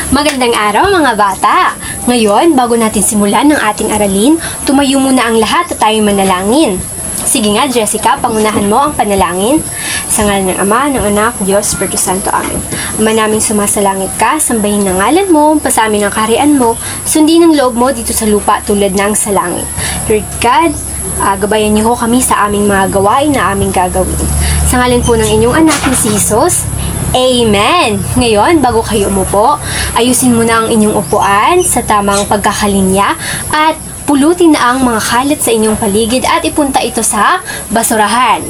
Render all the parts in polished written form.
Magandang araw mga bata! Ngayon, bago natin simulan ng ating aralin, tumayo muna ang lahat at tayo manalangin. Sige nga, Jessica, pangunahan mo ang panalangin. Sa ngalan ng Ama, ng Anak, Diyos, Espiritu Santo. Amen. Ama naming sumasalangit ka, sambahin ng ngalan mo, pasamin ang kaharian mo, sundin ang loob mo dito sa lupa tulad ng sa langit. Lord God, gabayan niyo kami sa aming mga gawain na aming gagawin. Sa ngalan po ng inyong anak na si Jesus, Amen! Ngayon, bago kayo umupo, ayusin muna ang inyong upuan sa tamang pagkakalinya at pulutin na ang mga kalat sa inyong paligid at ipunta ito sa basurahan.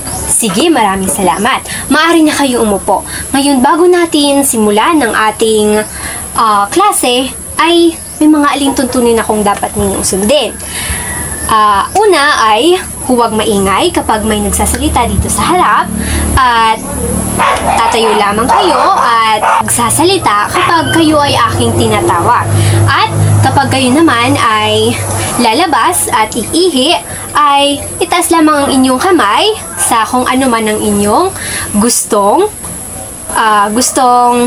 Sige, maraming salamat. Maaari na kayo umupo. Ngayon, bago natin simulan ng ating klase, ay may mga alintuntunin akong dapat ninyong sundin. Una ay huwag maingay kapag may nagsasalita dito sa harap at tatayo lamang kayo at magsasalita kapag kayo ay aking tinatawag. At kapag kayo naman ay lalabas at iihi, ay itaas lamang ang inyong kamay sa kung ano man ang inyong gustong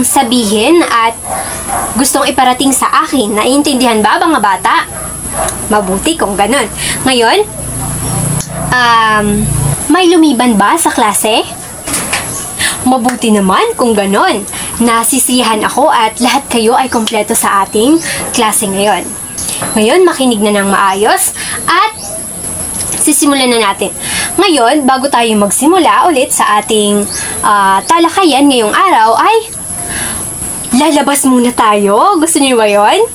sabihin at gustong iparating sa akin. Naiintindihan ba mga bata? Mabuti kung ganun. Ngayon, may lumiban ba sa klase? Mabuti naman kung ganon. Nasisiyahan ako at lahat kayo ay kompleto sa ating klase ngayon. Ngayon, makinig na ng maayos at sisimulan na natin. Ngayon, bago tayo magsimula ulit sa ating talakayan ngayong araw ay lalabas muna tayo. Gusto niyo ba yun?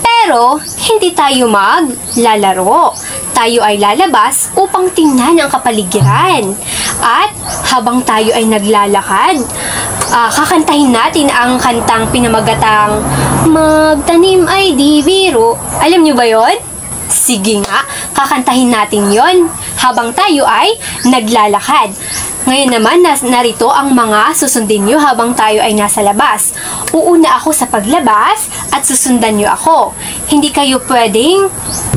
Pero, hindi tayo maglalaro. Tayo ay lalabas upang tingnan ang kapaligiran. At habang tayo ay naglalakad, kakantahin natin ang kantang pinamagatang Magtanim ay di biro. Alam niyo ba yon? Sige nga, kakantahin natin yon habang tayo ay naglalakad. Ngayon naman, narito ang mga susundin nyo habang tayo ay nasa labas. Uuna ako sa paglabas at susundan nyo ako. Hindi kayo pwedeng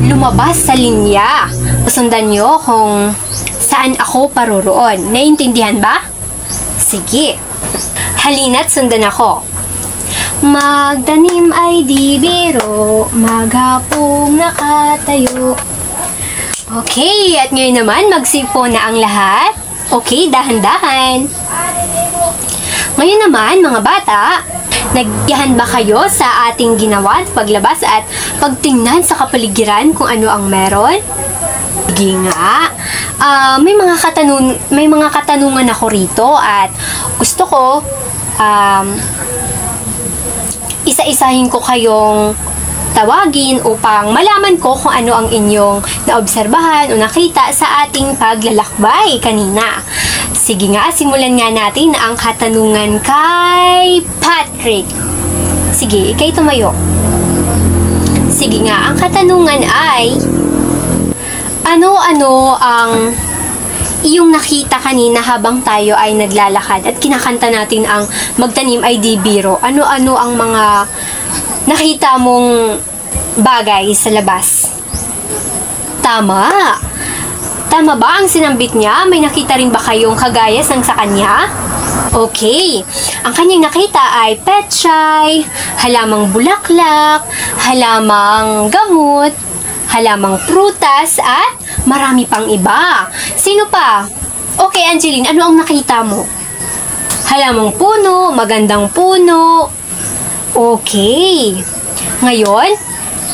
lumabas sa linya. Susundan nyo kung saan ako paroroon. Naiintindihan ba? Sige. Halina't sundan ako. Magtanim ay di biro, maghapong nakatayo. Okay, at ngayon naman magsipo na ang lahat. Okay, dahan-dahan. Ngayon naman, mga bata, nagyahan ba kayo sa ating ginawa at paglabas at pagtingnan sa kapaligiran kung ano ang meron? Sige nga. May mga katanungan ako rito at gusto ko isa-isahin ko kayong tawagin upang malaman ko kung ano ang inyong naobserbahan o nakita sa ating paglalakbay kanina. Sige nga, simulan nga natin ang katanungan kay Patrick. Sige, ikay tumayo. Sige nga, ang katanungan ay ano-ano ang iyong nakita kanina habang tayo ay naglalakad at kinakanta natin ang Magtanim ay di biro. Ano-ano ang mga nakita mong bagay sa labas? Tama! Tama ba ang sinambit niya? May nakita rin ba kayong kagaya ng sa kanya? Okay. Ang kanyang nakita ay pechay, halamang bulaklak, halamang gamot, halamang prutas, at marami pang iba. Sino pa? Okay, Angeline, ano ang nakita mo? Halamang puno, magandang puno. Okay. Ngayon,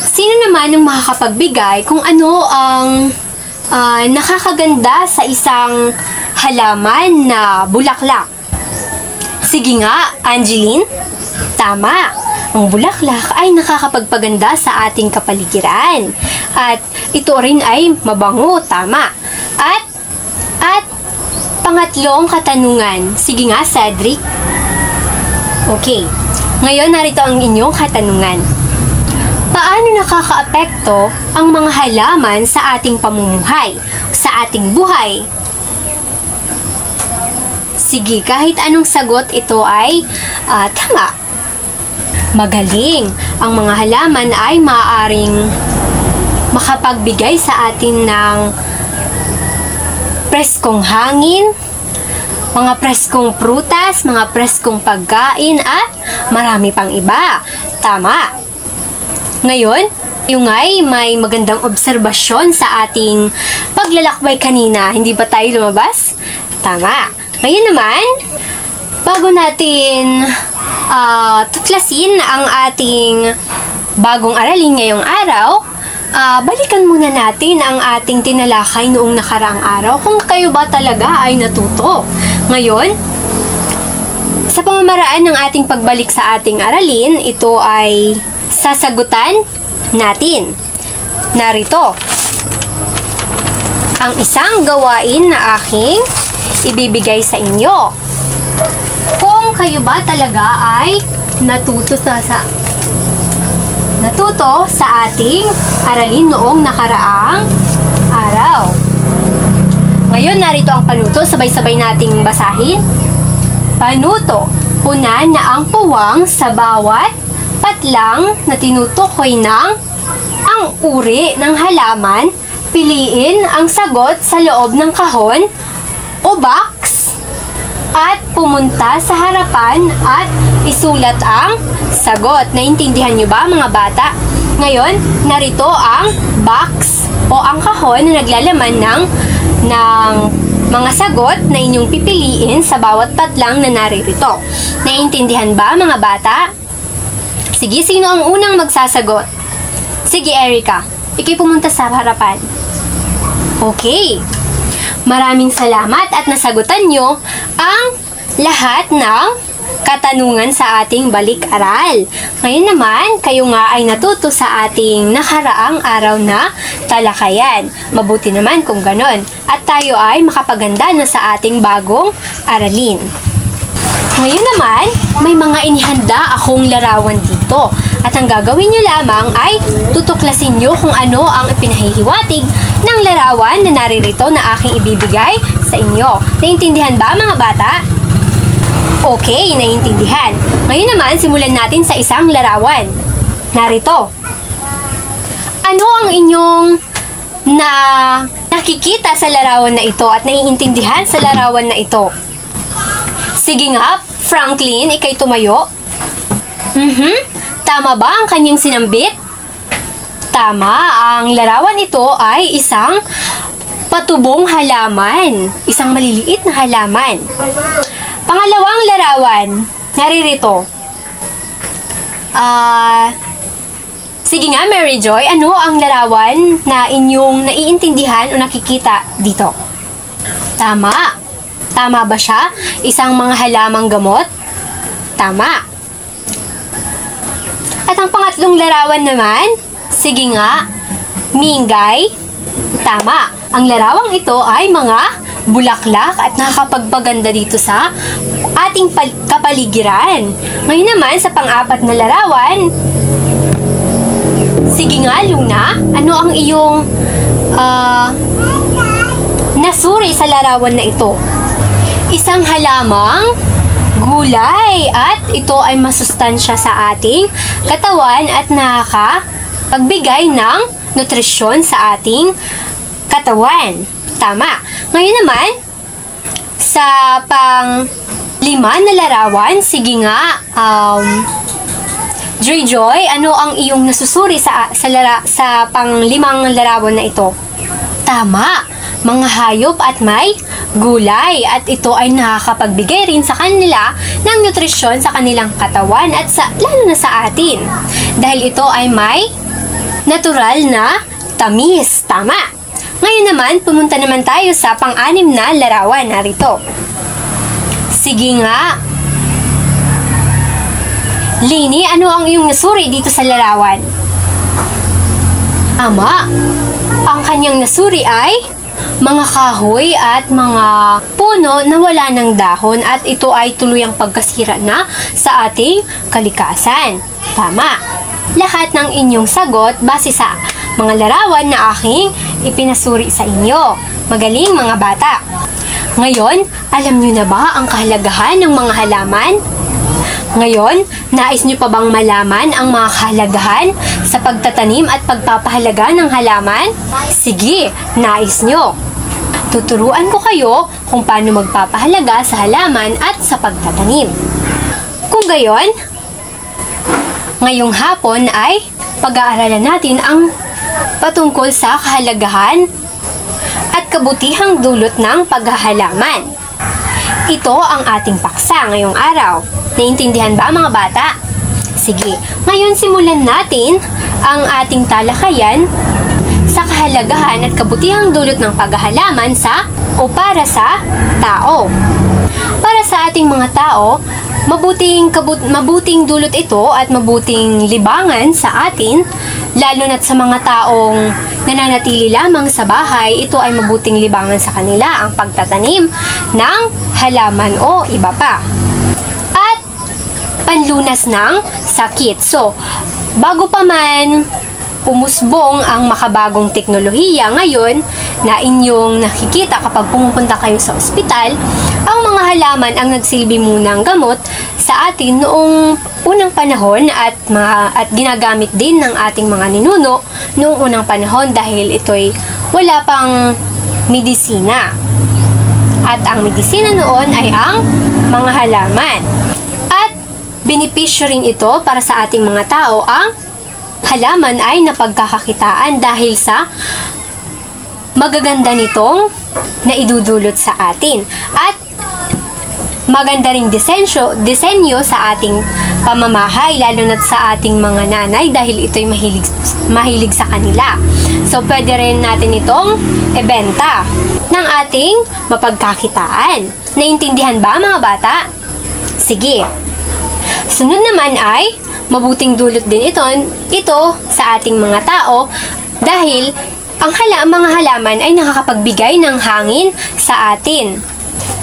sino naman ang makakapagbigay kung ano ang nakakaganda sa isang halaman na bulaklak? Sige nga, Angeline. Tama. Ang bulaklak ay nakakapagpaganda sa ating kapaligiran. At ito rin ay mabango. Tama. At pangatlong katanungan. Sige nga, Cedric. Okay. Ngayon, narito ang inyong katanungan. Paano nakakaapekto ang mga halaman sa ating pamumuhay, sa ating buhay? Sige, kahit anong sagot, ito ay tama. Magaling. Ang mga halaman ay maaaring makapagbigay sa atin ng preskong hangin, mga preskong prutas, mga preskong pagkain, at marami pang iba. Tama. Ngayon, yung ay may magandang obserbasyon sa ating paglalakbay kanina. Hindi ba tayo lumabas? Tama. Ngayon naman, bago natin tuklasin ang ating bagong aralin ngayong araw, balikan muna natin ang ating tinalakay noong nakaraang araw kung kayo ba talaga ay natuto. Ngayon, sa pamamaraan ng ating pagbalik sa ating aralin, ito ay sasagutan natin. Narito ang isang gawain na aking ibibigay sa inyo. Kung kayo ba talaga ay natuto sa ating aralin noong nakaraang araw. Ngayon, narito ang panuto. Sabay-sabay nating basahin. Panuto. Una na ang puwang sa bawat patlang na tinutukoy ng ang uri ng halaman. Piliin ang sagot sa loob ng kahon o box at pumunta sa harapan at isulat ang sagot. Naintindihan nyo ba, mga bata? Ngayon, narito ang box o ang kahon na naglalaman ng mga sagot na inyong pipiliin sa bawat patlang na naririto. Naintindihan ba, mga bata? Sige, sino ang unang magsasagot? Sige, Erica. Ikay pumunta sa harapan. Okay. Maraming salamat at nasagutan nyo ang lahat ng katanungan sa ating balik-aral. Ngayon naman, kayo nga ay natuto sa ating nakaraang araw na talakayan. Mabuti naman kung ganon. At tayo ay makapaganda na sa ating bagong aralin. Ngayon naman, may mga inihanda akong larawan dito. At ang gagawin nyo lamang ay tutuklasin nyo kung ano ang ipinahihiwatig ng larawan na naririto na aking ibibigay sa inyo. Naintindihan ba, mga bata? Okay, naiintindihan. Ngayon naman, simulan natin sa isang larawan. Narito. Ano ang inyong nakikita sa larawan na ito at naiintindihan sa larawan na ito? Sige nga, Franklin, ikay tumayo. Tama ba ang kanyang sinambit? Tama, ang larawan ito ay isang patubong halaman. Isang maliliit na halaman. Pangalawang larawan, naririto. Sige nga, Mary Joy, ano ang larawan na inyong naiintindihan o nakikita dito? Tama. Tama ba siya? Isang mga halamang gamot? Tama. At ang pangatlong larawan naman, sige nga, Mingay. Tama. Ang larawang ito ay mga bulaklak at nakakapagpaganda dito sa ating kapaligiran. Ngayon naman, sa pang-apat na larawan, sige nga, Luna, ano ang iyong nasuri sa larawan na ito? Isang halamang gulay at ito ay masustansya sa ating katawan at nakakapagbigay ng nutrisyon sa ating katawan. Tama. Ngayon naman, sa pang-lima na larawan, sige nga, Joy, ano ang iyong nasusuri sa pang-limang larawan na ito? Tama. Mga hayop at may gulay at ito ay nakakapagbigay rin sa kanila ng nutrisyon sa kanilang katawan at lalo na sa atin. Dahil ito ay may natural na tamis. Tama. Ngayon naman, pumunta naman tayo sa pang-anim na larawan. Narito. Sige nga. Lini, ano ang iyong nasuri dito sa larawan? Ama, ang kanyang nasuri ay mga kahoy at mga puno na wala ng dahon at ito ay tuluyang pagkasira na sa ating kalikasan. Tama. Lahat ng inyong sagot base sa mga larawan na aking ipinasuri sa inyo. Magaling, mga bata. Ngayon, alam niyo na ba ang kahalagahan ng mga halaman? Ngayon, nais niyo pa bang malaman ang mga kahalagahan sa pagtatanim at pagpapahalaga ng halaman? Sige, nais niyo. Tuturuan ko kayo kung paano magpapahalaga sa halaman at sa pagtatanim. Kung gayon, ngayong hapon ay pag-aaralan natin ang patungkol sa kahalagahan at kabutihang dulot ng paghahalaman. Ito ang ating paksa ngayong araw. Naintindihan ba mga bata? Sige, ngayon simulan natin ang ating talakayan sa kahalagahan at kabutihang dulot ng paghahalaman sa o para sa tao. Para sa ating mga tao, mabuting dulot ito at mabuting libangan sa atin, lalo na't sa mga taong nananatili lamang sa bahay, ito ay mabuting libangan sa kanila ang pagtatanim ng halaman o iba pa. At panlunas ng sakit. So, bago pa man umusbong ang makabagong teknolohiya ngayon na inyong nakikita kapag pumupunta kayo sa ospital, ang mga halaman ang nagsilbi munang gamot sa atin noong unang panahon at ginagamit din ng ating mga ninuno noong unang panahon dahil ito'y wala pang medisina. At ang medisina noon ay ang mga halaman. At benepisyo rin ito para sa ating mga tao. Ang halaman ay napagkakakitaan dahil sa magaganda nitong naidudulot sa atin. At maganda ring disenyo sa ating pamamahay, lalo na sa ating mga nanay dahil ito'y mahilig sa kanila. So, pwede rin natin itong ibenta ng ating mapagkakitaan. Naintindihan ba mga bata? Sige. Sunod naman ay mabuting dulot din ito sa ating mga tao dahil ang mga halaman ay nakakapagbigay ng hangin sa atin.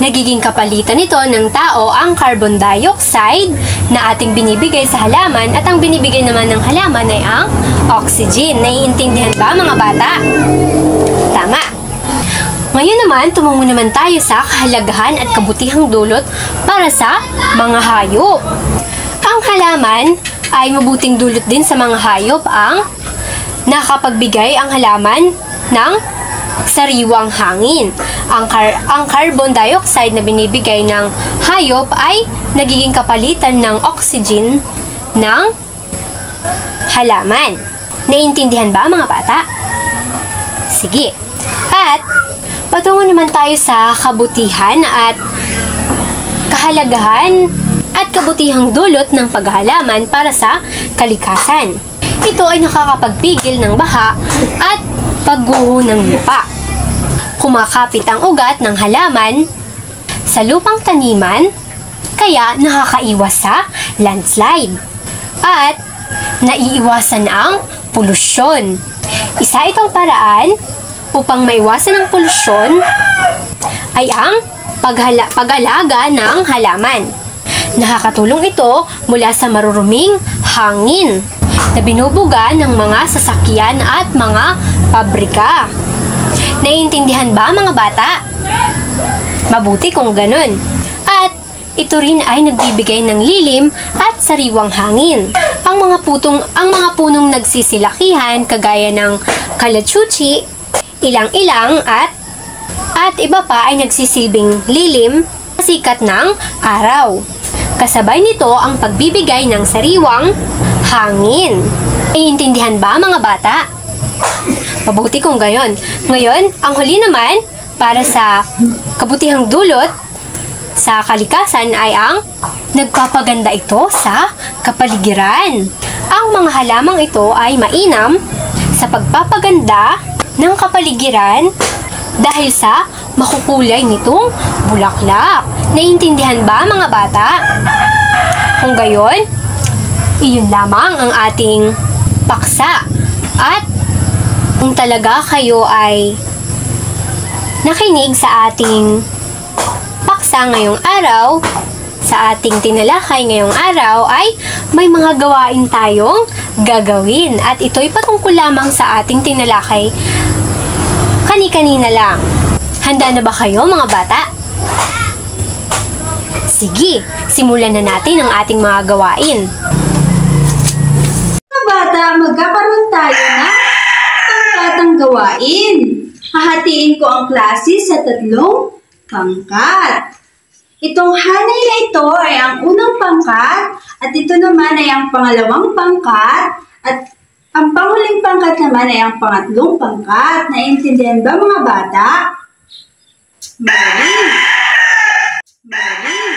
Nagiging kapalitan nito ng tao ang carbon dioxide na ating binibigay sa halaman at ang binibigay naman ng halaman ay ang oxygen. Naiintindihan ba mga bata? Tama. Ngayon naman, tumungo naman tayo sa kahalagahan at kabutihang dulot para sa mga hayop. Ang halaman ay mabuting dulot din sa mga hayop ang nakapagbigay ang halaman ng sariwang hangin. Ang carbon dioxide na binibigay ng hayop ay nagiging kapalitan ng oxygen ng halaman. Naiintindihan ba mga bata? Sige. At patungo naman tayo sa kabutihan at kahalagahan at kabutihang dulot ng paghahalaman para sa kalikasan. Ito ay nakakapagpigil ng baha at pagguho ng lupa. Kumakapit ang ugat ng halaman sa lupang taniman, kaya nakakaiwas sa landslide. At naiiwasan ang polusyon. Isa itong paraan upang maiwasan ang polusyon ay ang pag-alaga ng halaman. Nakakatulong ito mula sa maruruming hangin na binubuga ng mga sasakyan at mga pabrika. Naiintindihan ba mga bata? Mabuti kung ganun. At ito rin ay nagbibigay ng lilim at sariwang hangin. Ang mga punong nagsisilakihan kagaya ng kalachuchi, ilang-ilang at iba pa ay nagsisilbing lilim sa sikat ng araw. Kasabay nito ang pagbibigay ng sariwang hangin. Naiintindihan ba mga bata? Mabuti kung gayon. Ngayon, ang huli naman para sa kabutihang dulot sa kalikasan ay ang nagpapaganda ito sa kapaligiran. Ang mga halamang ito ay mainam sa pagpapaganda ng kapaligiran dahil sa makukulay nitong bulaklak. Naiintindihan ba mga bata? Kung gayon, iyon lamang ang ating paksa. At kung talaga kayo ay nakinig sa ating paksa ngayong araw, sa ating tinalakay ngayong araw, ay may mga gawain tayong gagawin. At ito'y patungkol lamang sa ating tinalakay kani-kanina lang. Handa na ba kayo mga bata? Sige, simulan na natin ang ating mga gawain. Mga bata, magkakaroon tayo ng pangkatang gawain. Hahatiin ko ang klase sa 3 pangkat. Itong hanay na ito ay ang unang pangkat at ito naman ay ang pangalawang pangkat at ang panghuling pangkat naman ay ang pangatlong pangkat. Naiintindihan ba mga bata? Magaling! Magaling!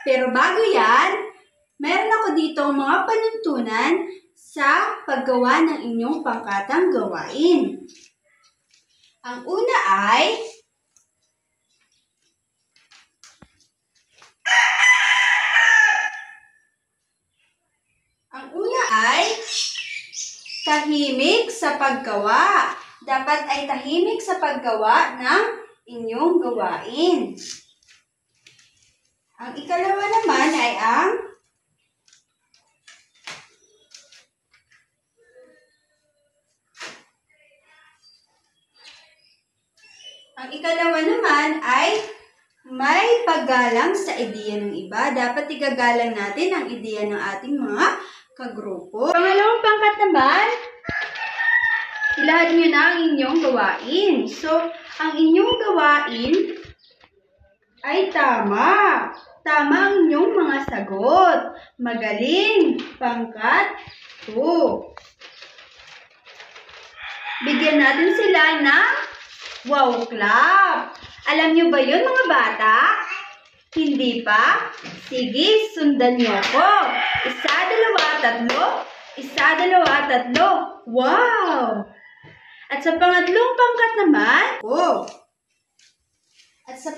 Pero bago yan, meron ako dito mga panuntunan sa paggawa ng inyong pangkatang gawain. Ang una ay tahimik sa paggawa. Dapat ay tahimik sa paggawa ng inyong gawain. Ang ikalawa naman ay may paggalang sa ideya ng iba. Dapat igagalang natin ang ideya ng ating mga kagrupo. Pangalawang pangkat naman, ilahad nyo na ang inyong gawain. So, ang inyong gawain ay tama. Tama ang inyong mga sagot. Magaling. Pangkat 2. Bigyan natin sila ng wow clap. Alam nyo ba yun mga bata? Hindi pa? Sige, sundan nyo ko. 1, 2, 3. 1, 2, 3. Wow! At sa pangatlong pangkat naman, At sa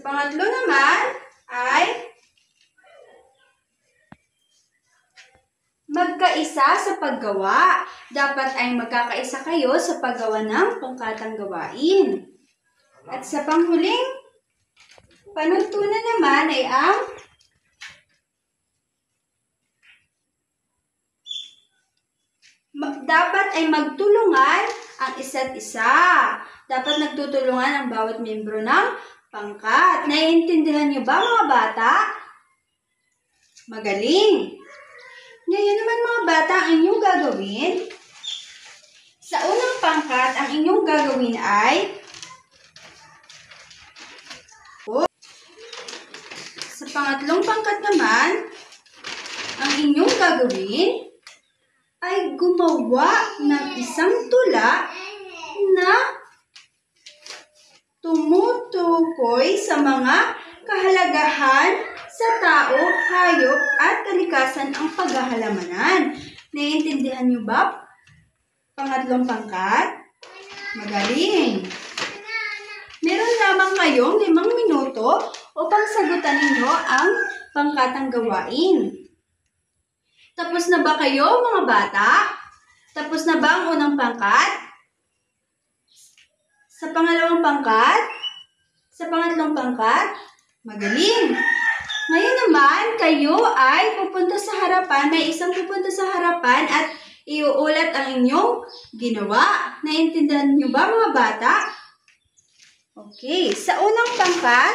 pangatlo naman ay magkaisa sa paggawa. Dapat ay magkakaisa kayo sa paggawa ng pangkatang gawain. At sa panghuling panuntunan naman ay dapat ay magtulungan ang isa't isa. Dapat nagtutulungan ang bawat membro ng pangkat. Naiintindihan niyo ba mga bata? Magaling! Ngayon naman mga bata, ang inyong gagawin, sa unang pangkat, ang inyong gagawin ay, sa pangatlong pangkat naman, ang inyong gagawin ay gumawa ng isang tula na tumutukoy sa mga kahalagahan sa tao, hayop, at kalikasan ang paghahalamanan. Naiintindihan niyo ba? Pangatlong pangkat? Magaling! Meron lamang kayong 5 minuto upang sagutan ninyo ang pangkatang gawain. Tapos na ba kayo, mga bata? Tapos na ba ang unang pangkat? Sa pangalawang pangkat? Sa pangatlong pangkat? Magaling! Ngayon naman, kayo ay pupunta sa harapan, may isang pupunta sa harapan at iuulat ang inyong ginawa. Naiintindihan niyo ba mga bata? Okay, sa unang pangkat,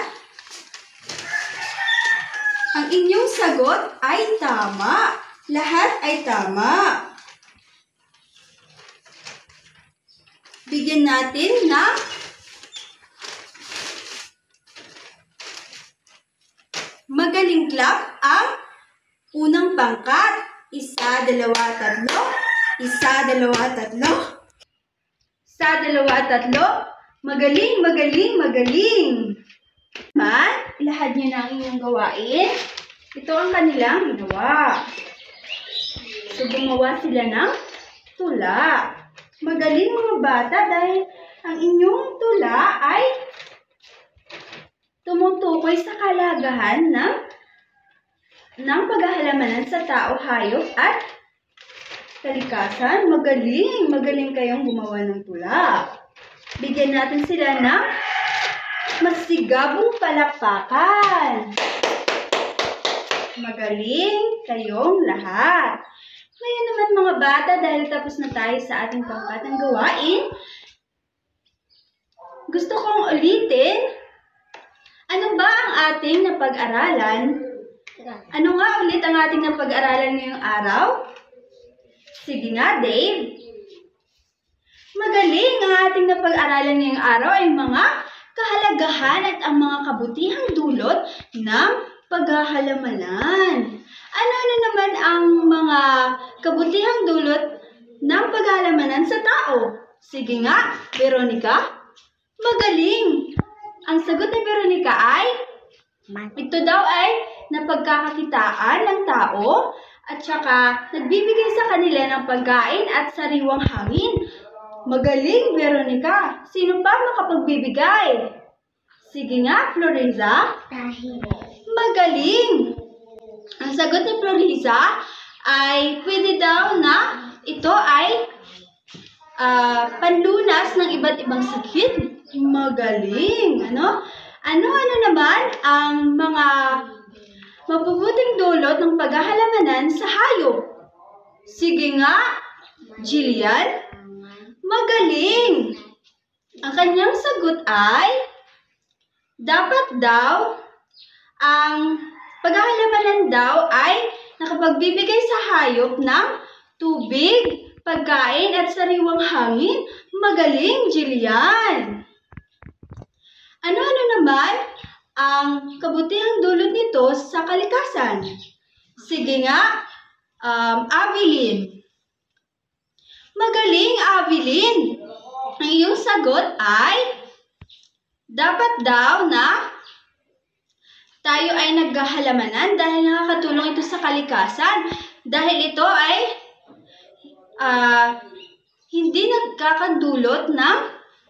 ang inyong sagot ay tama. Lahat ay tama. Bigyan natin ng magaling clap ang unang pangkat. 1, 2, 3. 1, 2, 3. 1, 2, 3. Magaling, magaling, magaling. Ilahad niyo na ang inyong gawain. Ito ang kanilang ginawa. So, gumawa sila ng tula. Magaling mga bata dahil ang inyong tula ay tumutukoy sa kahalagahan ng paghahalamanan sa tao, hayop, at kalikasan. Magaling! Magaling kayong gumawa ng tula. Bigyan natin sila ng masigabong palakpakan. Magaling kayong lahat. Ngayon naman mga bata, dahil tapos na tayo sa ating pangkatang gawain, gusto kong ulitin, ano ba ang ating napag-aralan Ano nga ulit ang ating napag-aralan ngayong araw? Sige nga, Dave. Magaling ang ating napag-aralan ngayong araw ay mga kahalagahan at ang mga kabutihang dulot ng paghahalamanan. Ano naman ang mga kabutihang dulot ng paghahalamanan sa tao? Sige nga, Veronica. Magaling! Ang sagot ni Veronica ay, ito daw ay napagkakakitaan ng tao at saka nagbibigay sa kanila ng pagkain at sariwang hangin. Magaling, Veronica! Sino pa makapagbibigay? Sige nga, Floriza. Magaling! Ang sagot ni Floriza ay pwede daw na ito ay panlunas ng iba't ibang sakit. Magaling! Ano naman ang mga mabubuting dulot ng paghahalamanan sa hayop? Sige nga, Jillian. Magaling! Ang kanyang sagot ay, dapat daw, ang paghahalamanan daw ay nakapagbibigay sa hayop ng tubig, pagkain at sariwang hangin. Magaling, Jillian! Ano naman ang kabutihang dulot nito sa kalikasan? Sige nga, Avilyn. Magaling, Avilyn! Ang iyong sagot ay, dapat daw na tayo ay naghahalamanan dahil nakakatulong ito sa kalikasan. Dahil ito ay hindi nagkakadulot ng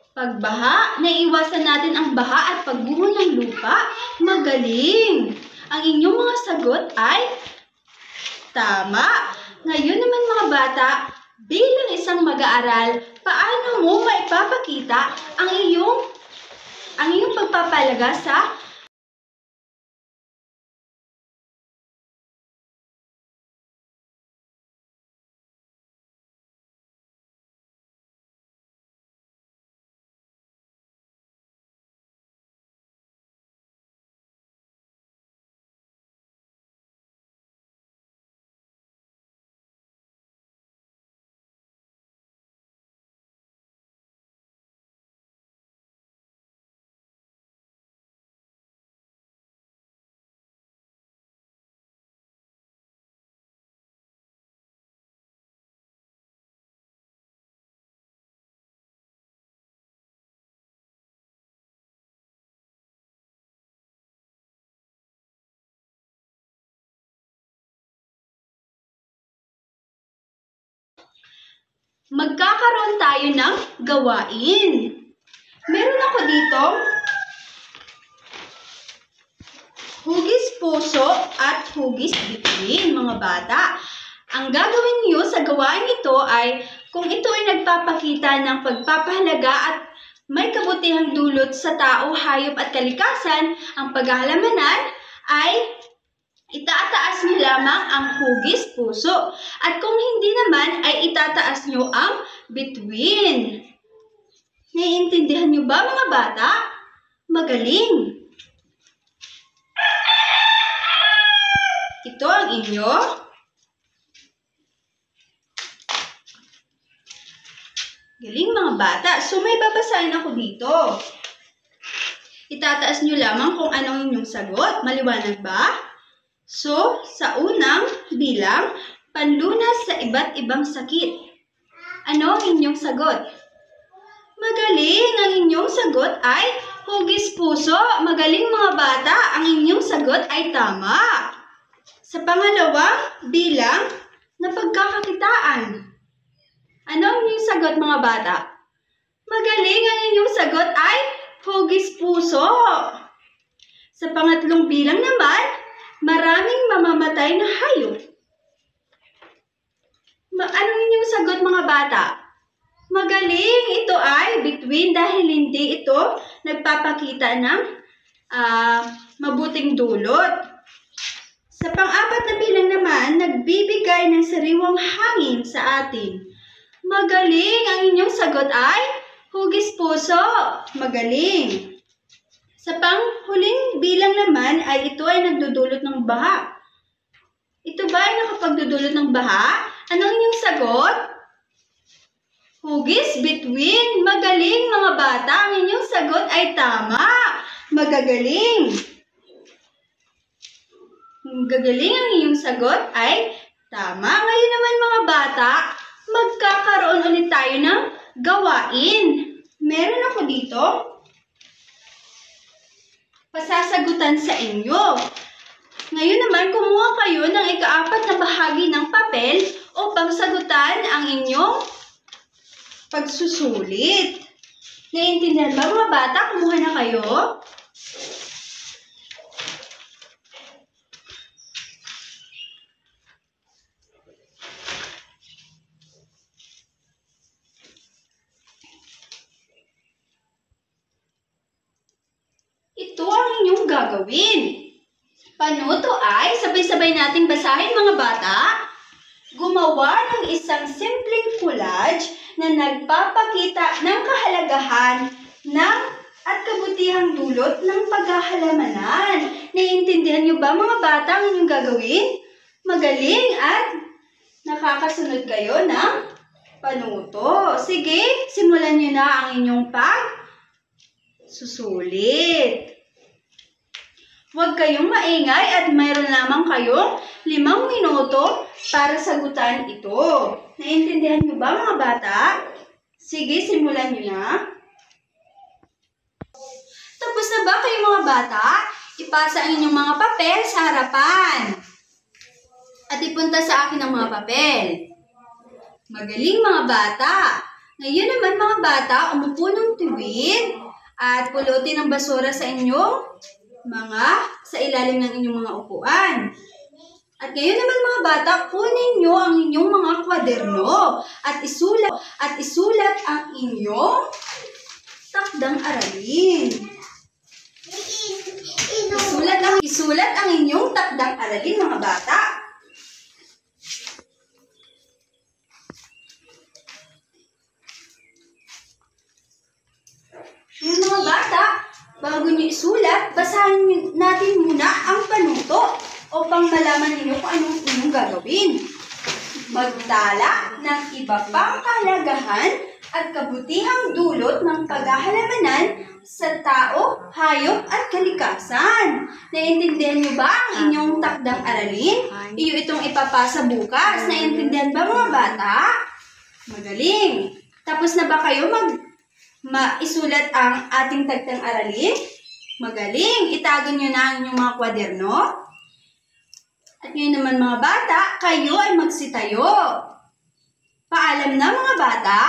pagbaha. Naiiwasan natin ang baha at pagbuho ng lupa. Magaling! Ang inyong mga sagot ay tama. Ngayon naman mga bata, bilang isang mag-aaral, paano mo maipapakita ang iyong pagpapalaga sa magkakaroon tayo ng gawain? Meron ako dito hugis puso at hugis bituin, mga bata. Ang gagawin niyo sa gawain ito ay, kung ito ay nagpapakita ng pagpapahalaga at may kabutihang dulot sa tao, hayop at kalikasan, ang paghahalamanan ay itataas niyo lamang ang hugis puso. At kung hindi naman, ay itataas niyo ang bituin. Naiintindihan niyo ba, mga bata? Magaling! Ito ang inyo. Galing, mga bata. So, may babasahin ako dito. Itataas niyo lamang kung anong inyong sagot. Maliwanag ba? So, sa unang bilang, panlunas sa iba't ibang sakit. Ano ang inyong sagot? Magaling! Ang inyong sagot ay hugis puso. Magaling, mga bata! Ang inyong sagot ay tama. Sa pangalawang bilang, na pagkakakitaan. Ano ang inyong sagot, mga bata? Magaling! Ang inyong sagot ay hugis puso. Sa pangatlong bilang naman, maraming mamamatay na hayop. Anong inyong sagot, mga bata? Magaling! Ito ay between dahil hindi ito nagpapakita ng mabuting dulot. Sa pang-apat na bilang naman, nagbibigay ng sariwang hangin sa atin. Magaling! Ang inyong sagot ay hugis puso. Magaling! Sa panghuling bilang naman ay ito ay nagdudulot ng baha. Ito ba ay nakapagdudulot ng baha? Ano ang inyong sagot? Hugis between. Magaling mga bata. Ang inyong sagot ay tama. Magagaling. Gagaling ang inyong sagot ay tama. Ngayon naman mga bata, magkakaroon ulit tayo ng gawain. Meron ako dito. Pasasagutan sa inyo. Ngayon naman, kumuha kayo ng ika-4 na bahagi ng papel upang sagutan ang inyong pagsusulit. Naiintindihan ba mga bata? Kumuha na kayo. Ito ang inyong gagawin. Panuto ay, sabay-sabay nating basahin mga bata, gumawa ng isang simpleng collage na nagpapakita ng kahalagahan at kabutihang dulot ng paghahalamanan. Naiintindihan niyo ba mga bata ang inyong gagawin? Magaling at nakakasunod kayo ng panuto. Sige, simulan niyo na ang inyong pagsusulit. Huwag kayong maingay at mayroon lamang kayong 5 minuto para sagutan ito. Naiintindihan niyo ba mga bata? Sige, simulan niyo na. Tapos na ba kayo mga bata? Ipasa ang inyong mga papel sa harapan. At ipunta sa akin ang mga papel. Magaling mga bata. Ngayon naman mga bata, umupo ng tuwid at pulutin ang basura sa inyong sa ilalim ng inyong mga upuan. At ngayon naman mga bata, kunin nyo ang inyong mga kwaderno at isulat ang inyong takdang aralin. Isulat ang inyong takdang aralin mga bata. Ngayon mga bata, bago nyo isulat, basahin natin muna ang panuto upang malaman ninyo kung anong inyong gagawin. Magtala ng iba pang kahalagahan at kabutihang dulot ng paghahalamanan sa tao, hayop at kalikasan. Naiintindihan nyo ba ang inyong takdang aralin? Iyo itong ipapasa bukas. Naiintindihan ba mga bata? Magaling. Tapos na ba kayo maisulat ang ating takdang aralin? Magaling! Itago nyo na ang inyong mga kwaderno. At ngayon naman mga bata, kayo ay magsitayo. Paalam na mga bata!